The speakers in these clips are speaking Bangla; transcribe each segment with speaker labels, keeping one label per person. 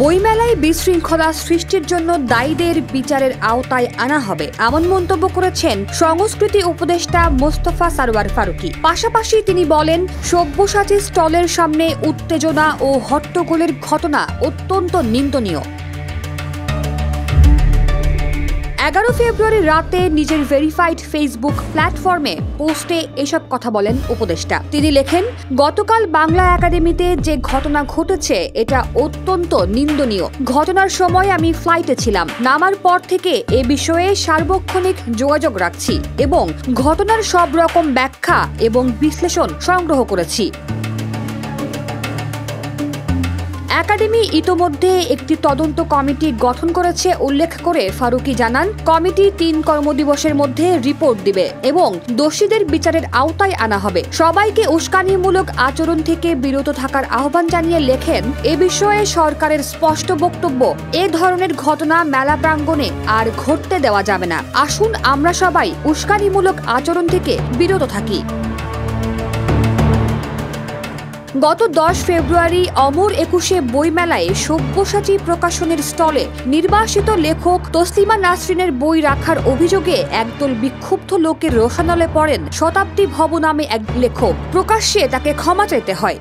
Speaker 1: বইমেলায় বিশৃঙ্খলা সৃষ্টির জন্য দায়ীদের বিচারের আওতায় আনা হবে এমন মন্তব্য করেছেন সংস্কৃতি উপদেষ্টা মোস্তফা সারওয়ার ফারুকী। পাশাপাশি তিনি বলেন, সব্যসাচী স্টলের সামনে উত্তেজনা ও হট্টগোলের ঘটনা অত্যন্ত নিন্দনীয়। 11 ফেব্রুয়ারি রাতে নিজের ভেরিফাইড ফেসবুক প্ল্যাটফর্মে পোস্টে এসব কথা বলেন উপদেষ্টা। তিনি লেখেন, গতকাল বাংলা একাডেমিতে যে ঘটনা ঘটেছে এটা অত্যন্ত নিন্দনীয়। ঘটনার সময় আমি ফ্লাইটে ছিলাম। নামার পর থেকে এ বিষয়ে সার্বক্ষণিক যোগাযোগ রাখছি এবং ঘটনার সব রকম ব্যাখ্যা এবং বিশ্লেষণ সংগ্রহ করেছি। একাডেমি ইতোমধ্যে একটি তদন্ত কমিটি গঠন করেছে উল্লেখ করে ফারুকী জানান, কমিটি 3 কর্মদিবসের মধ্যে রিপোর্ট দিবে এবং দোষীদের বিচারের আওতায় আনা হবে। সবাইকে উস্কানিমূলক আচরণ থেকে বিরত থাকার আহ্বান জানিয়ে লেখেন, এ বিষয়ে সরকারের স্পষ্ট বক্তব্য, এ ধরনের ঘটনা মেলা প্রাঙ্গণে আর ঘটতে দেওয়া যাবে না। আসুন আমরা সবাই উস্কানিমূলক আচরণ থেকে বিরত থাকি। গত 10 ফেব্রুয়ারি অমর 21 বইমেলায় সব্যসাচী প্রকাশনের স্টলে নির্বাসিত লেখক তসলিমা নাসরিনের বই রাখার অভিযোগে একদল বিক্ষুব্ধ লোকের রোষানলে পড়েন শতাব্দী ভব নামে এক লেখক। প্রকাশ্যে তাকে ক্ষমা চাইতে হয়।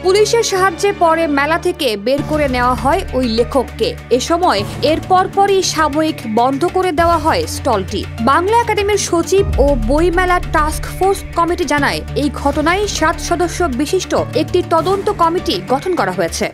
Speaker 1: পুলিশের সাহায্যে পরে মেলা থেকে বের করে নেওয়া হয় ওই লেখককে। এ সময় এর পরপরই সাময়িক বন্ধ করে দেওয়া হয় স্টলটি। বাংলা একাডেমির সচিব ও বইমেলা টাস্ক ফোর্স কমিটি জানায়, এই ঘটনায় 7 সদস্য বিশিষ্ট একটি তদন্ত কমিটি গঠন করা হয়েছে।